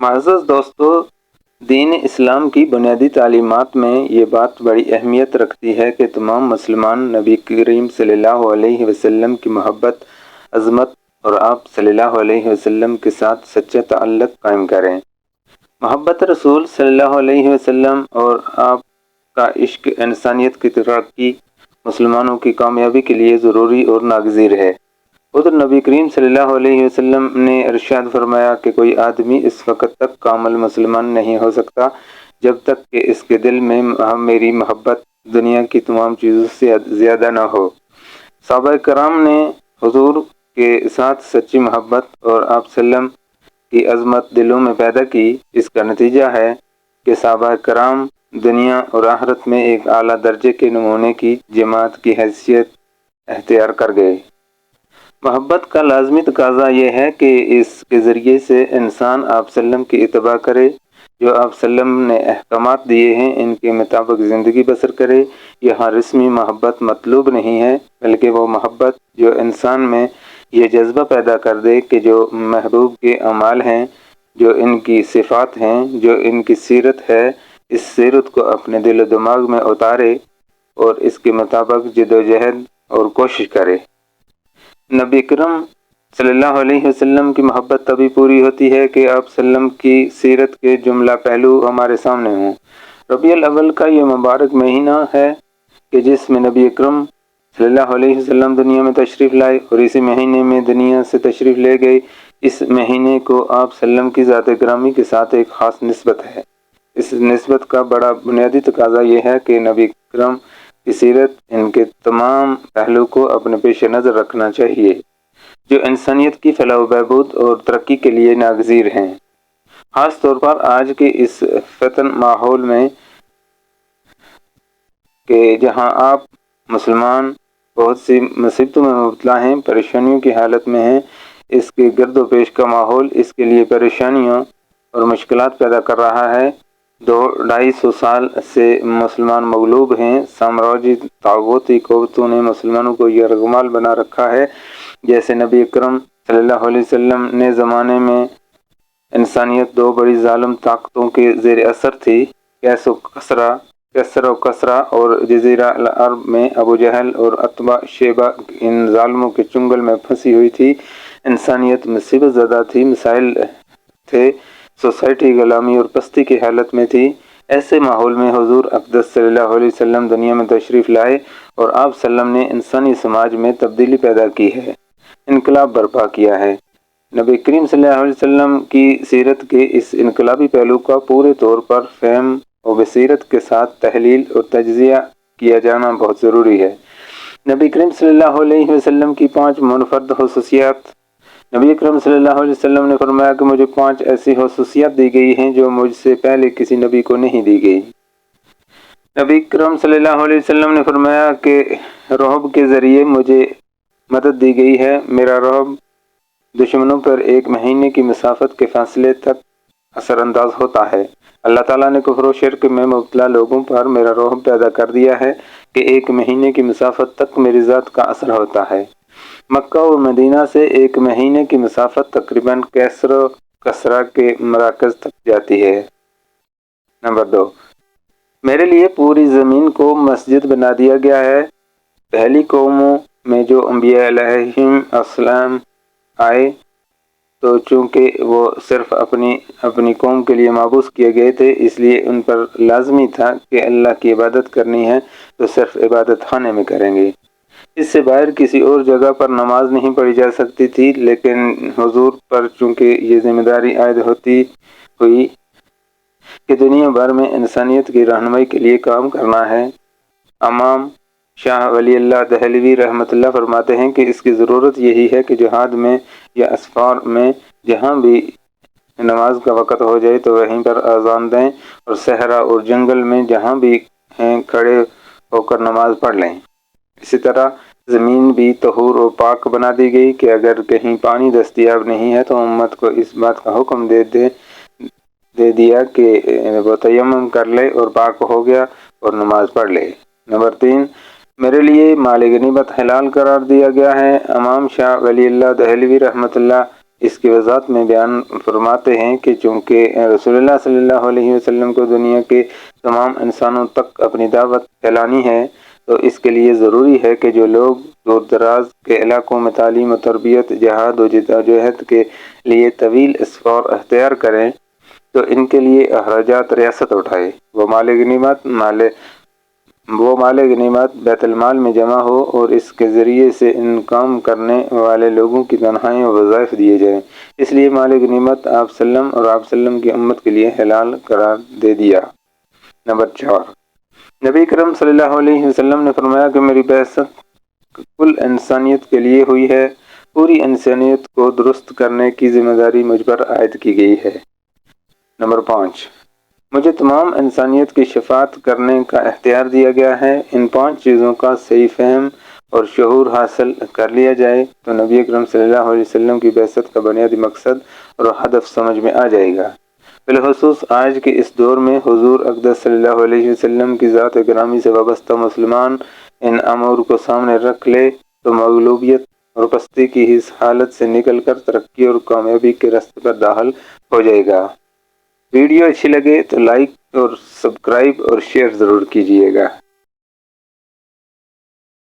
معزز دوستو، دین اسلام کی بنیادی تعلیمات میں یہ بات بڑی اہمیت رکھتی ہے کہ تمام مسلمان نبی کریم صلی اللہ علیہ وسلم کی محبت، عظمت اور آپ صلی اللہ علیہ وسلم کے ساتھ سچا تعلق قائم کریں۔ محبت رسول صلی اللہ علیہ وسلم اور آپ کا عشق انسانیت کی ترقی، مسلمانوں کی کامیابی کے لیے ضروری اور ناگزیر ہے۔ ادھر نبی کریم صلی اللہ علیہ وسلم نے ارشاد فرمایا کہ کوئی آدمی اس وقت تک کامل مسلمان نہیں ہو سکتا جب تک کہ اس کے دل میں میری محبت دنیا کی تمام چیزوں سے زیادہ نہ ہو۔ صحابہ کرام نے حضور کے ساتھ سچی محبت اور آپ صلی اللہ علیہ وسلم کی عظمت دلوں میں پیدا کی۔ اس کا نتیجہ ہے کہ صحابہ کرام دنیا اور آخرت میں ایک اعلیٰ درجے کے نمونے کی جماعت کی حیثیت اختیار کر گئے۔ محبت کا لازمی تقاضا یہ ہے کہ اس کے ذریعے سے انسان آپ صلی اللہ علیہ وسلم کی اتباع کرے، جو آپ صلی اللہ علیہ وسلم نے احکامات دیے ہیں ان کے مطابق زندگی بسر کرے۔ یہاں رسمی محبت مطلوب نہیں ہے، بلکہ وہ محبت جو انسان میں یہ جذبہ پیدا کر دے کہ جو محبوب کے اعمال ہیں، جو ان کی صفات ہیں، جو ان کی سیرت ہے، اس سیرت کو اپنے دل و دماغ میں اتارے اور اس کے مطابق جد و جہد اور کوشش کرے۔ نبی اکرم صلی اللہ علیہ وسلم کی محبت تبھی پوری ہوتی ہے کہ آپ صلی اللہ علیہ وسلم کی سیرت کے جملہ پہلو ہمارے سامنے ہوں۔ ربیع الاول کا یہ مبارک مہینہ ہے کہ جس میں نبی اکرم صلی اللہ علیہ وسلم دنیا میں تشریف لائے اور اسی مہینے میں دنیا سے تشریف لے گئے۔ اس مہینے کو آپ صلی اللہ علیہ وسلم کی ذات گرامی کے ساتھ ایک خاص نسبت ہے۔ اس نسبت کا بڑا بنیادی تقاضا یہ ہے کہ نبی اکرم کی سیرت ان کے تمام پہلو کو اپنے پیش نظر رکھنا چاہیے، جو انسانیت کی فلاح و بہبود اور ترقی کے لیے ناگزیر ہیں۔ خاص طور پر آج کے اس فتن ماحول میں کہ جہاں آپ مسلمان بہت سی مصیبتوں میں مبتلا ہیں، پریشانیوں کی حالت میں ہیں، اس کے گرد و پیش کا ماحول اس کے لیے پریشانیوں اور مشکلات پیدا کر رہا ہے۔ 200-250 سال سے مسلمان مغلوب ہیں۔ سامراجی طاغوتی قوتوں نے مسلمانوں کو یرغمال بنا رکھا ہے۔ جیسے نبی اکرم صلی اللہ علیہ وسلم نے زمانے میں انسانیت دو بڑی ظالم طاقتوں کے زیر اثر تھی، کسر و کسرا اور جزیرہ العرب میں ابو جہل اور اتباع شیبہ ان ظالموں کے چنگل میں پھنسی ہوئی تھی۔ انسانیت مصیبت زدہ تھی، مسائل تھے، سوسائٹی غلامی اور پستی کی حالت میں تھی۔ ایسے ماحول میں حضور اقدس صلی اللہ علیہ وسلم دنیا میں تشریف لائے اور آپ صلی اللہ علیہ وسلم نے انسانی سماج میں تبدیلی پیدا کی ہے، انقلاب برپا کیا ہے۔ نبی کریم صلی اللہ علیہ وسلم کی سیرت کے اس انقلابی پہلو کا پورے طور پر فہم و بصیرت کے ساتھ تحلیل اور تجزیہ کیا جانا بہت ضروری ہے۔ نبی کریم صلی اللہ علیہ وسلم کی 5 منفرد خصوصیات۔ نبی اکرم صلی اللہ علیہ وسلم نے فرمایا کہ مجھے 5 ایسی خصوصیات دی گئی ہیں جو مجھ سے پہلے کسی نبی کو نہیں دی گئی۔ نبی اکرم صلی اللہ علیہ وسلم نے فرمایا کہ رعب کے ذریعے مجھے مدد دی گئی ہے۔ میرا رعب دشمنوں پر 1 مہینے کی مسافت کے فاصلے تک اثر انداز ہوتا ہے۔ اللہ تعالیٰ نے کفر و شرک میں مبتلا لوگوں پر میرا رعب پیدا کر دیا ہے کہ 1 مہینے کی مسافت تک میری ذات کا اثر ہوتا ہے۔ مکہ اور مدینہ سے 1 مہینے کی مسافت تقریباً کسر و کسرا کے مراکز تک جاتی ہے۔ نمبر 2، میرے لیے پوری زمین کو مسجد بنا دیا گیا ہے۔ پہلی قوموں میں جو انبیاء علیہم السلام آئے تو چونکہ وہ صرف اپنی قوم کے لیے مبعوث کیے گئے تھے، اس لیے ان پر لازمی تھا کہ اللہ کی عبادت کرنی ہے تو صرف عبادت خانے میں کریں گے۔ اس سے باہر کسی اور جگہ پر نماز نہیں پڑھی جا سکتی تھی، لیکن حضور پر چونکہ یہ ذمہ داری عائد ہوتی ہوئی کہ دنیا بھر میں انسانیت کی رہنمائی کے لیے کام کرنا ہے۔ امام شاہ ولی اللہ دہلوی رحمۃ اللہ فرماتے ہیں کہ اس کی ضرورت یہی ہے کہ جہاد میں یا اسفار میں جہاں بھی نماز کا وقت ہو جائے تو وہیں پر اذان دیں، اور صحرا اور جنگل میں جہاں بھی ہیں کھڑے ہو کر نماز پڑھ لیں۔ اسی طرح زمین بھی طہور و پاک بنا دی گئی کہ اگر کہیں پانی دستیاب نہیں ہے تو امت کو اس بات کا حکم دے دیا کہ وہ تیمم کر لے اور پاک ہو گیا اور نماز پڑھ لے۔ نمبر 3، میرے لیے مال غنیمت حلال قرار دیا گیا ہے۔ امام شاہ ولی اللہ دہلوی رحمۃ اللہ اس کی وضاحت میں بیان فرماتے ہیں کہ چونکہ رسول اللہ صلی اللہ علیہ وسلم کو دنیا کے تمام انسانوں تک اپنی دعوت پھیلانی ہے، تو اس کے لیے ضروری ہے کہ جو لوگ دور دراز کے علاقوں میں تعلیم و تربیت، جہاد و جدوجہد کے لیے طویل سفر اختیار کریں تو ان کے لیے اخراجات ریاست اٹھائے، وہ مال غنیمت بیت المال میں جمع ہو اور اس کے ذریعے سے ان کام کرنے والے لوگوں کی تنخواہیں و وظائف دیے جائیں۔ اس لیے مال غنیمت آپ سلم اور آپ سلم کی امت کے لیے حلال قرار دے دیا۔ نمبر 4، نبی کرم صلی اللہ علیہ وسلم نے فرمایا کہ میری بعثت کل انسانیت کے لیے ہوئی ہے، پوری انسانیت کو درست کرنے کی ذمہ داری مجھ پر عائد کی گئی ہے۔ نمبر 5، مجھے تمام انسانیت کی شفاعت کرنے کا اختیار دیا گیا ہے۔ ان 5 چیزوں کا صحیح فہم اور شعور حاصل کر لیا جائے تو نبی اکرم صلی اللہ علیہ وسلم کی بعثت کا بنیادی مقصد اور ہدف سمجھ میں آ جائے گا۔ بالخصوص آج کے اس دور میں حضور اقدس صلی اللہ علیہ وسلم کی ذات گرامی سے وابستہ مسلمان ان امور کو سامنے رکھ لے تو مغلوبیت اور پستی کی اس حالت سے نکل کر ترقی اور کامیابی کے راستے پر داخل ہو جائے گا۔ ویڈیو اچھی لگے تو لائک اور سبسکرائب اور شیئر ضرور کیجیے گا۔